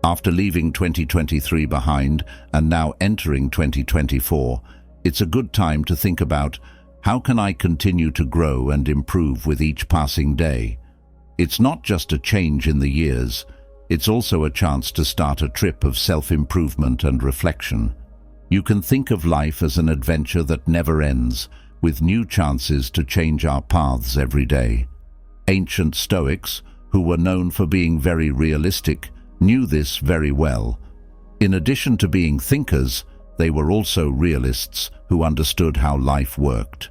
After leaving 2023 behind and now entering 2024, it's a good time to think about, how can I continue to grow and improve with each passing day? It's not just a change in the years, it's also a chance to start a trip of self-improvement and reflection. You can think of life as an adventure that never ends, with new chances to change our paths every day. Ancient Stoics, who were known for being very realistic, knew this very well. In addition to being thinkers, they were also realists who understood how life worked.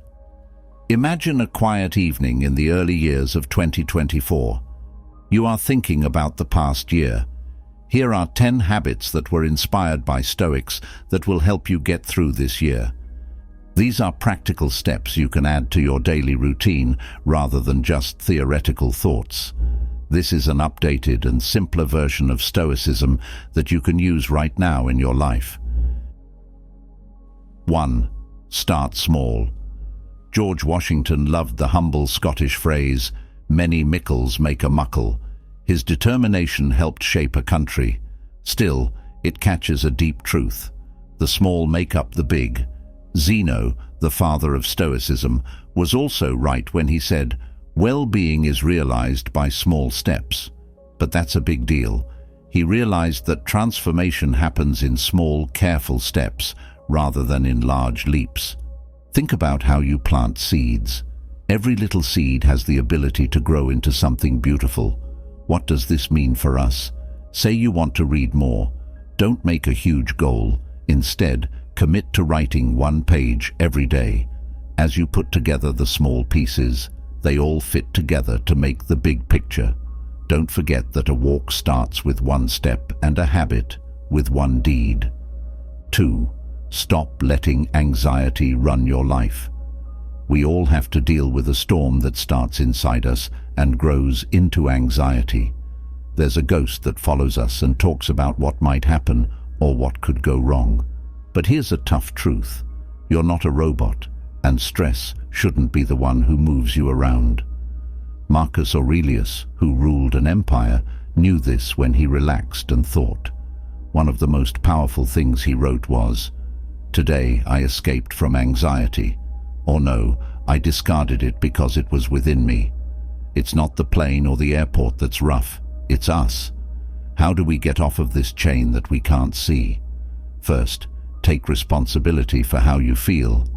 Imagine a quiet evening in the early years of 2024. You are thinking about the past year. Here are 10 habits that were inspired by Stoics that will help you get through this year. These are practical steps you can add to your daily routine rather than just theoretical thoughts. This is an updated and simpler version of Stoicism that you can use right now in your life. 1. Start small. George Washington loved the humble Scottish phrase, "Many mickles make a muckle." His determination helped shape a country. Still, it catches a deep truth. The small make up the big. Zeno, the father of Stoicism, was also right when he said, "Well-being is realized by small steps." But that's a big deal. He realized that transformation happens in small, careful steps rather than in large leaps. Think about how you plant seeds. Every little seed has the ability to grow into something beautiful. What does this mean for us? Say you want to read more. Don't make a huge goal. Instead, commit to writing one page every day. As you put together the small pieces, they all fit together to make the big picture. Don't forget that a walk starts with one step and a habit with one deed. 2. Stop letting anxiety run your life. We all have to deal with a storm that starts inside us and grows into anxiety. There's a ghost that follows us and talks about what might happen or what could go wrong. But here's a tough truth. You're not a robot, and stress shouldn't be the one who moves you around. Marcus Aurelius, who ruled an empire, knew this when he relaxed and thought. One of the most powerful things he wrote was, "Today I escaped from anxiety," or no, I discarded it because it was within me. It's not the plane or the airport that's rough, it's us. How do we get off of this chain that we can't see? First, take responsibility for how you feel.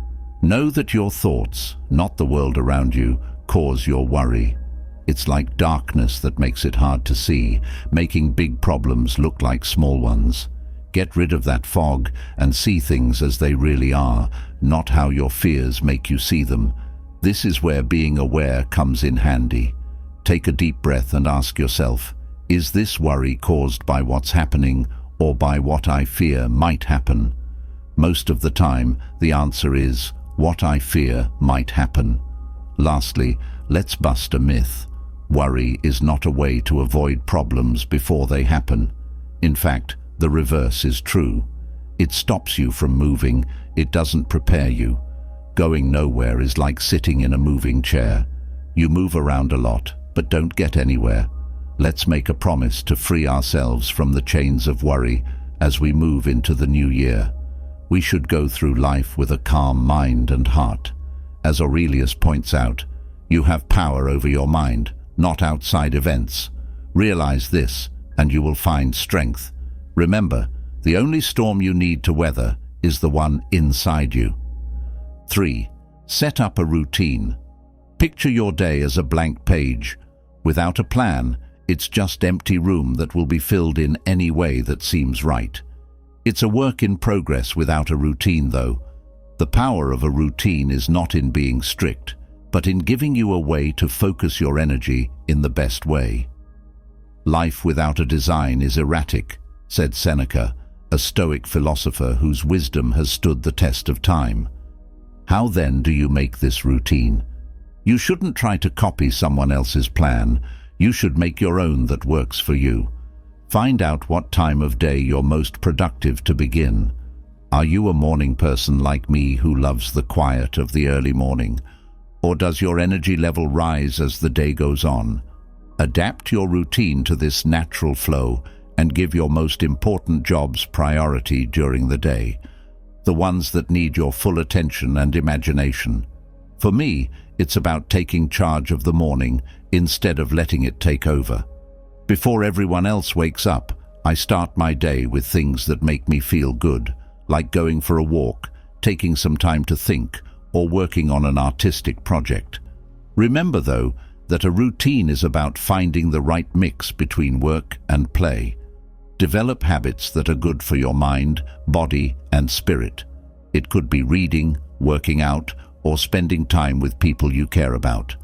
Know that your thoughts, not the world around you, cause your worry. It's like darkness that makes it hard to see, making big problems look like small ones. Get rid of that fog and see things as they really are, not how your fears make you see them. This is where being aware comes in handy. Take a deep breath and ask yourself, is this worry caused by what's happening or by what I fear might happen? Most of the time, the answer is, what I fear might happen. Lastly, let's bust a myth. Worry is not a way to avoid problems before they happen. In fact, the reverse is true. It stops you from moving, it doesn't prepare you. Going nowhere is like sitting in a moving chair. You move around a lot, but don't get anywhere. Let's make a promise to free ourselves from the chains of worry as we move into the new year. We should go through life with a calm mind and heart. As Aurelius points out, you have power over your mind, not outside events. Realize this, and you will find strength. Remember, the only storm you need to weather is the one inside you. 3. Set up a routine. Picture your day as a blank page. Without a plan, it's just empty room that will be filled in any way that seems right. It's a work in progress without a routine, though. The power of a routine is not in being strict, but in giving you a way to focus your energy in the best way. Life without a design is erratic, said Seneca, a Stoic philosopher whose wisdom has stood the test of time. How then do you make this routine? You shouldn't try to copy someone else's plan. You should make your own that works for you. Find out what time of day you're most productive to begin. Are you a morning person like me who loves the quiet of the early morning? Or does your energy level rise as the day goes on? Adapt your routine to this natural flow, and give your most important jobs priority during the day, the ones that need your full attention and imagination. For me, it's about taking charge of the morning instead of letting it take over. Before everyone else wakes up, I start my day with things that make me feel good, like going for a walk, taking some time to think, or working on an artistic project. Remember, though, that a routine is about finding the right mix between work and play. Develop habits that are good for your mind, body, and spirit. It could be reading, working out, or spending time with people you care about.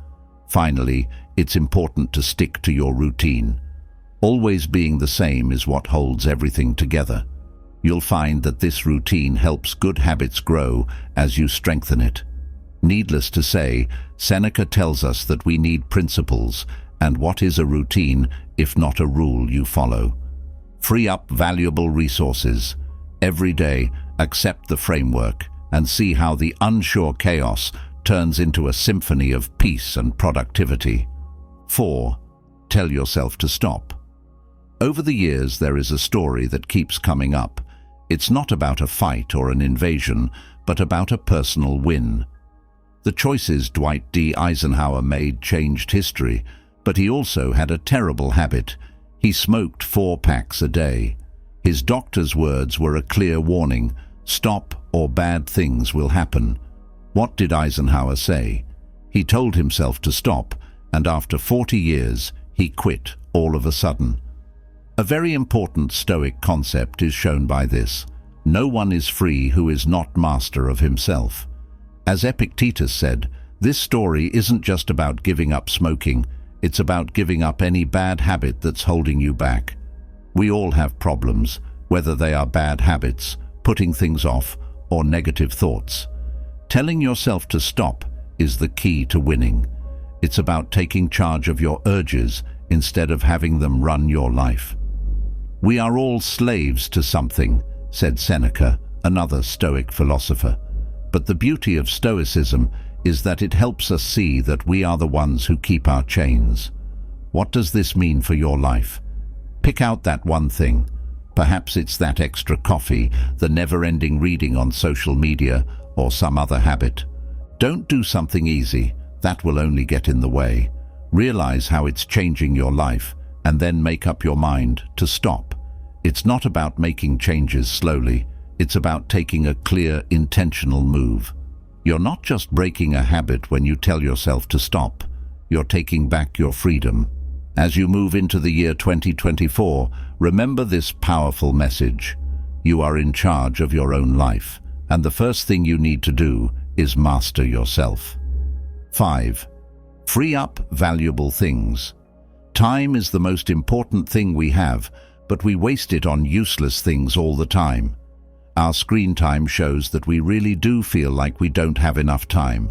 Finally, it's important to stick to your routine. Always being the same is what holds everything together. You'll find that this routine helps good habits grow as you strengthen it. Needless to say, Seneca tells us that we need principles, and what is a routine if not a rule you follow? Free up valuable resources. Every day, accept the framework and see how the unsure chaos turns into a symphony of peace and productivity. 4. Tell yourself to stop. Over the years, there is a story that keeps coming up. It's not about a fight or an invasion, but about a personal win. The choices Dwight D. Eisenhower made changed history, but he also had a terrible habit. He smoked 4 packs a day. His doctor's words were a clear warning: stop or bad things will happen. What did Eisenhower say? He told himself to stop, and after 40 years, he quit all of a sudden. A very important Stoic concept is shown by this: no one is free who is not master of himself. As Epictetus said, this story isn't just about giving up smoking, it's about giving up any bad habit that's holding you back. We all have problems, whether they are bad habits, putting things off, or negative thoughts. Telling yourself to stop is the key to winning. It's about taking charge of your urges instead of having them run your life. We are all slaves to something, said Seneca, another Stoic philosopher. But the beauty of Stoicism is that it helps us see that we are the ones who keep our chains. What does this mean for your life? Pick out that one thing. Perhaps it's that extra coffee, the never-ending reading on social media, or some other habit. Don't do something easy. That will only get in the way. Realize how it's changing your life, and then make up your mind to stop. It's not about making changes slowly. It's about taking a clear, intentional move. You're not just breaking a habit when you tell yourself to stop. You're taking back your freedom. As you move into the year 2024, remember this powerful message. You are in charge of your own life, and the first thing you need to do is master yourself. 5. Free up valuable things. Time is the most important thing we have, but we waste it on useless things all the time. Our screen time shows that we really do feel like we don't have enough time.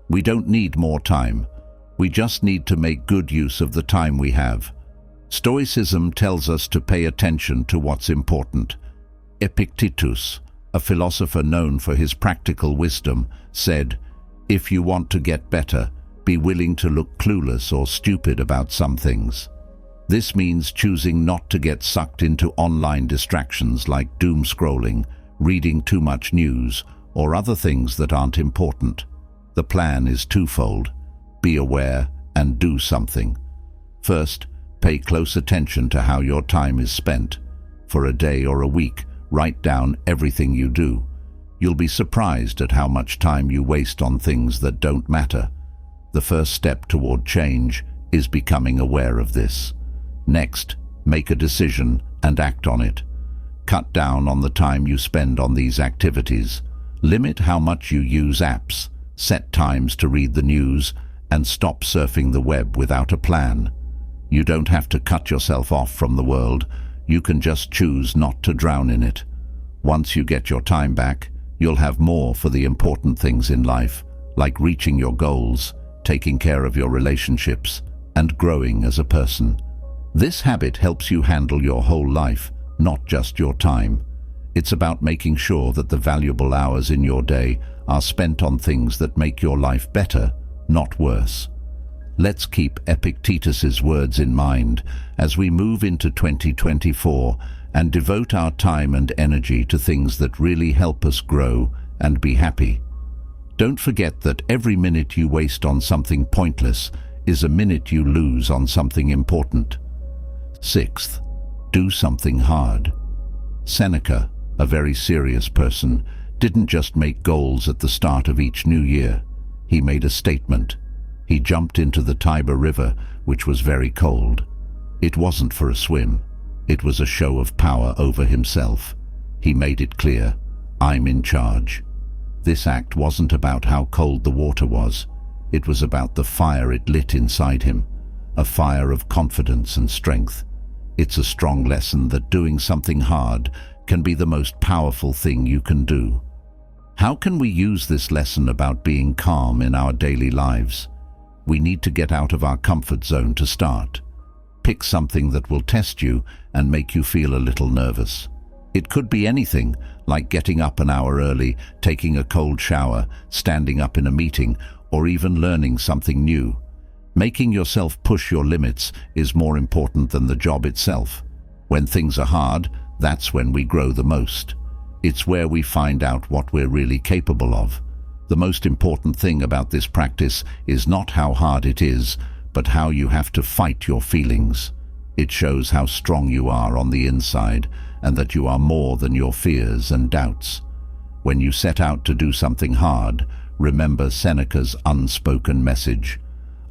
We don't need more time. We just need to make good use of the time we have. Stoicism tells us to pay attention to what's important. Epictetus, a philosopher known for his practical wisdom, said, "If you want to get better, be willing to look clueless or stupid about some things." This means choosing not to get sucked into online distractions like doom scrolling, reading too much news, or other things that aren't important. The plan is twofold. Be aware and do something. First, pay close attention to how your time is spent. For a day or a week, write down everything you do. You'll be surprised at how much time you waste on things that don't matter. The first step toward change is becoming aware of this. Next, make a decision and act on it. Cut down on the time you spend on these activities. Limit how much you use apps. Set times to read the news, and stop surfing the web without a plan. You don't have to cut yourself off from the world. You can just choose not to drown in it. Once you get your time back, you'll have more for the important things in life, like reaching your goals, taking care of your relationships, and growing as a person. This habit helps you handle your whole life, not just your time. It's about making sure that the valuable hours in your day are spent on things that make your life better, not worse. Let's keep Epictetus's words in mind as we move into 2024 and devote our time and energy to things that really help us grow and be happy. Don't forget that every minute you waste on something pointless is a minute you lose on something important. Sixth, do something hard. Seneca, a very serious person, didn't just make goals at the start of each new year. He made a statement. He jumped into the Tiber River, which was very cold. It wasn't for a swim. It was a show of power over himself. He made it clear, I'm in charge. This act wasn't about how cold the water was. It was about the fire it lit inside him, a fire of confidence and strength. It's a strong lesson that doing something hard can be the most powerful thing you can do. How can we use this lesson about being calm in our daily lives? We need to get out of our comfort zone to start. Pick something that will test you and make you feel a little nervous. It could be anything, like getting up an hour early, taking a cold shower, standing up in a meeting, or even learning something new. Making yourself push your limits is more important than the job itself. When things are hard, that's when we grow the most. It's where we find out what we're really capable of. The most important thing about this practice is not how hard it is, but how you have to fight your feelings. It shows how strong you are on the inside and that you are more than your fears and doubts. When you set out to do something hard, remember Seneca's unspoken message.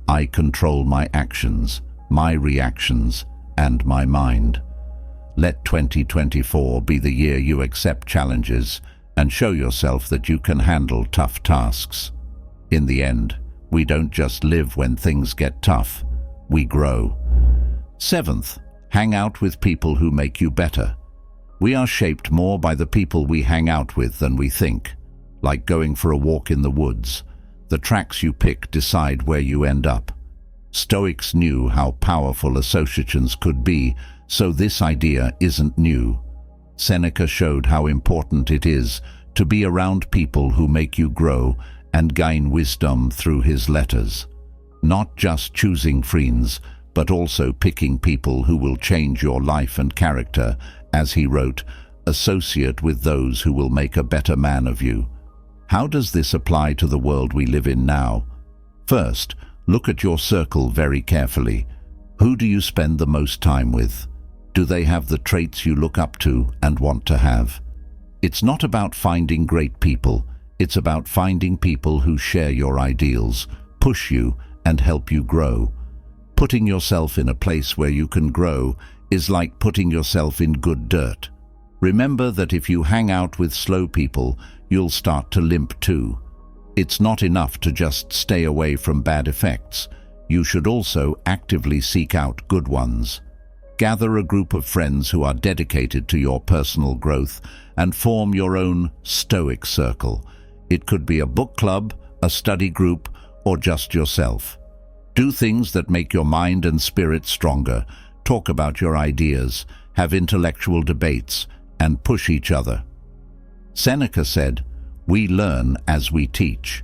I control my actions, my reactions, and my mind. Let 2024 be the year you accept challenges and show yourself that you can handle tough tasks. In the end, we don't just live when things get tough, we grow. Seventh, hang out with people who make you better. We are shaped more by the people we hang out with than we think. Like going for a walk in the woods, the tracks you pick decide where you end up. Stoics knew how powerful associations could be, so this idea isn't new. Seneca showed how important it is to be around people who make you grow and gain wisdom through his letters. Not just choosing friends, but also picking people who will change your life and character. As he wrote, associate with those who will make a better man of you. How does this apply to the world we live in now? First, look at your circle very carefully. Who do you spend the most time with? Do they have the traits you look up to and want to have? It's not about finding great people. It's about finding people who share your ideals, push you, and help you grow. Putting yourself in a place where you can grow is like putting yourself in good dirt. Remember that if you hang out with slow people, you'll start to limp too. It's not enough to just stay away from bad effects. You should also actively seek out good ones. Gather a group of friends who are dedicated to your personal growth and form your own Stoic circle. It could be a book club, a study group, or just yourself. Do things that make your mind and spirit stronger. Talk about your ideas, have intellectual debates, and push each other. Seneca said, "We learn as we teach."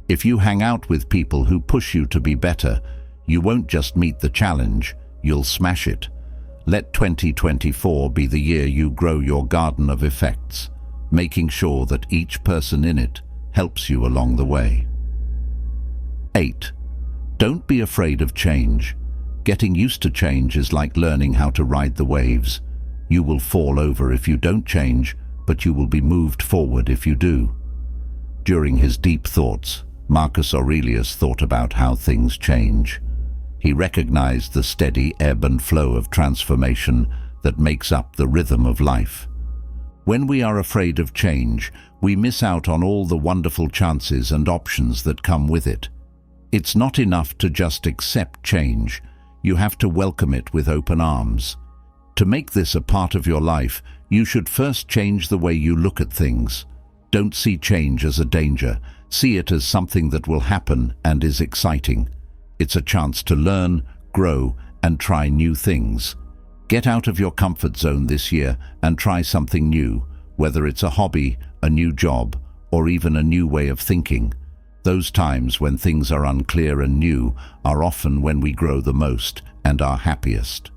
If you hang out with people who push you to be better, you won't just meet the challenge, you'll smash it. Let 2024 be the year you grow your garden of effects, making sure that each person in it helps you along the way. 8. Don't be afraid of change. Getting used to change is like learning how to ride the waves. You will fall over if you don't change, but you will be moved forward if you do. During his deep thoughts, Marcus Aurelius thought about how things change. He recognized the steady ebb and flow of transformation that makes up the rhythm of life. When we are afraid of change, we miss out on all the wonderful chances and options that come with it. It's not enough to just accept change. You have to welcome it with open arms. To make this a part of your life, you should first change the way you look at things. Don't see change as a danger. See it as something that will happen and is exciting. It's a chance to learn, grow, and try new things. Get out of your comfort zone this year and try something new, whether it's a hobby, a new job, or even a new way of thinking. Those times when things are unclear and new are often when we grow the most and are happiest.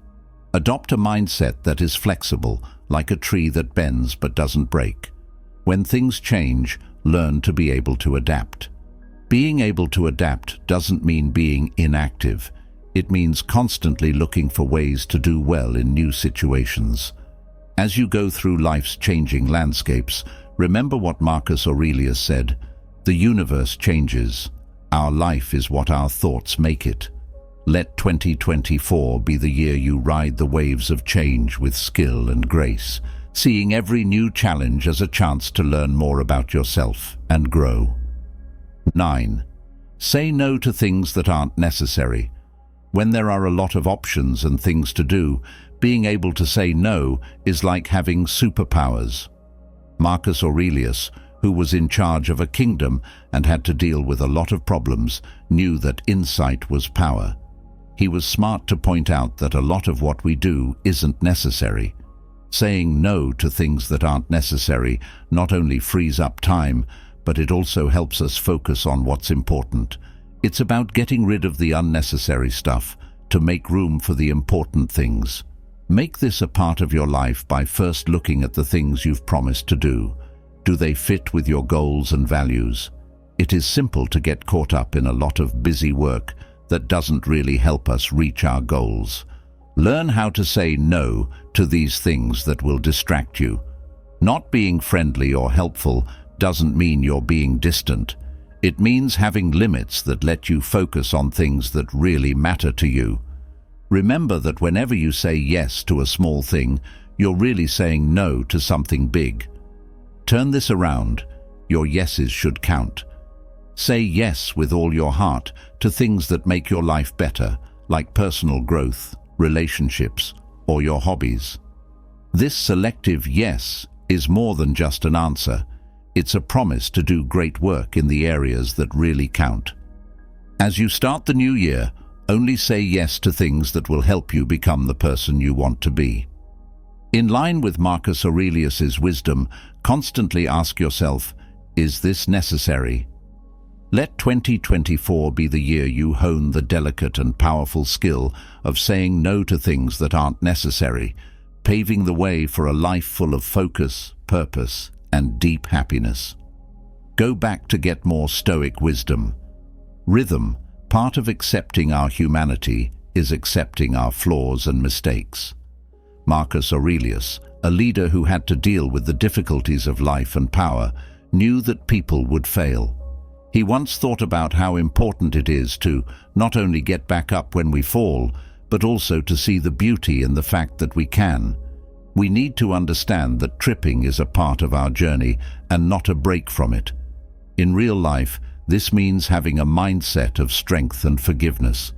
Adopt a mindset that is flexible, like a tree that bends but doesn't break. When things change, learn to be able to adapt. Being able to adapt doesn't mean being inactive. It means constantly looking for ways to do well in new situations. As you go through life's changing landscapes, remember what Marcus Aurelius said: "The universe changes. Our life is what our thoughts make it." Let 2024 be the year you ride the waves of change with skill and grace, seeing every new challenge as a chance to learn more about yourself and grow. 9. Say no to things that aren't necessary. When there are a lot of options and things to do, being able to say no is like having superpowers. Marcus Aurelius, who was in charge of a kingdom and had to deal with a lot of problems, knew that insight was power. He was smart to point out that a lot of what we do isn't necessary. Saying no to things that aren't necessary not only frees up time, but it also helps us focus on what's important. It's about getting rid of the unnecessary stuff to make room for the important things. Make this a part of your life by first looking at the things you've promised to do. Do they fit with your goals and values? It is simple to get caught up in a lot of busy work that doesn't really help us reach our goals. Learn how to say no to these things that will distract you. Not being friendly or helpful doesn't mean you're being distant. It means having limits that let you focus on things that really matter to you. Remember that whenever you say yes to a small thing, you're really saying no to something big. Turn this around. Your yeses should count. Say yes with all your heart to things that make your life better, like personal growth, relationships, or your hobbies. This selective yes is more than just an answer. It's a promise to do great work in the areas that really count. As you start the new year, only say yes to things that will help you become the person you want to be. In line with Marcus Aurelius's wisdom, constantly ask yourself, is this necessary? Let 2024 be the year you hone the delicate and powerful skill of saying no to things that aren't necessary, paving the way for a life full of focus, purpose, and deep happiness. Go back to get more Stoic wisdom. Rhythm, part of accepting our humanity, is accepting our flaws and mistakes. Marcus Aurelius, a leader who had to deal with the difficulties of life and power, knew that people would fail. He once thought about how important it is to not only get back up when we fall, but also to see the beauty in the fact that we can. We need to understand that tripping is a part of our journey and not a break from it. In real life, this means having a mindset of strength and forgiveness.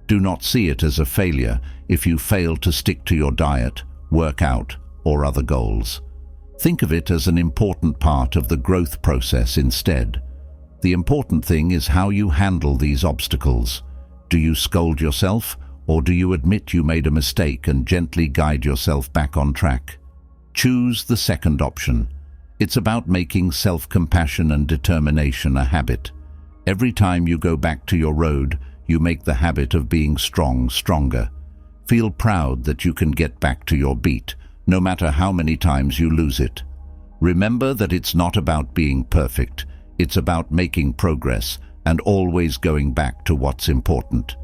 Do not see it as a failure if you fail to stick to your diet, workout, or other goals. Think of it as an important part of the growth process instead. The important thing is how you handle these obstacles. Do you scold yourself, or do you admit you made a mistake and gently guide yourself back on track? Choose the second option. It's about making self-compassion and determination a habit. Every time you go back to your road, you make the habit of being strong stronger. Feel proud that you can get back to your beat, no matter how many times you lose it. Remember that it's not about being perfect. It's about making progress and always going back to what's important.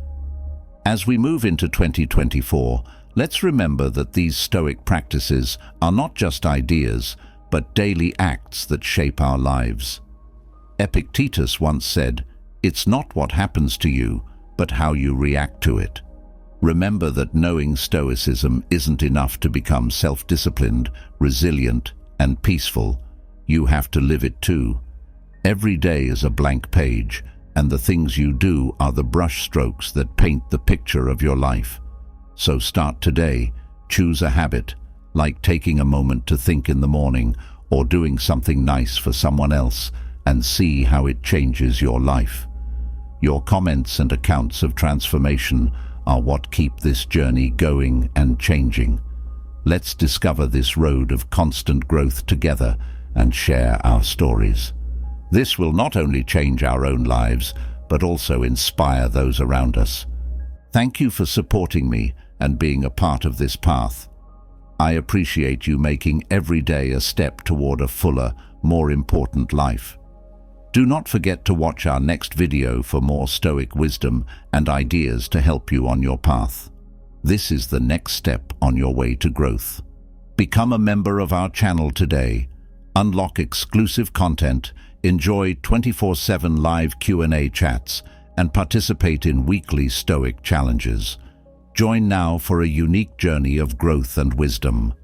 As we move into 2024, let's remember that these Stoic practices are not just ideas, but daily acts that shape our lives. Epictetus once said, "It's not what happens to you, but how you react to it." Remember that knowing Stoicism isn't enough to become self-disciplined, resilient, and peaceful. You have to live it too. Every day is a blank page, and the things you do are the brush strokes that paint the picture of your life. So start today. Choose a habit, like taking a moment to think in the morning or doing something nice for someone else, and see how it changes your life. Your comments and accounts of transformation are what keep this journey going and changing. Let's discover this road of constant growth together and share our stories. This will not only change our own lives, but also inspire those around us. Thank you for supporting me and being a part of this path. I appreciate you making every day a step toward a fuller, more important life. Do not forget to watch our next video for more Stoic wisdom and ideas to help you on your path. This is the next step on your way to growth. Become a member of our channel today. Unlock exclusive content, enjoy 24/7 live Q&A chats, and participate in weekly Stoic challenges. Join now for a unique journey of growth and wisdom.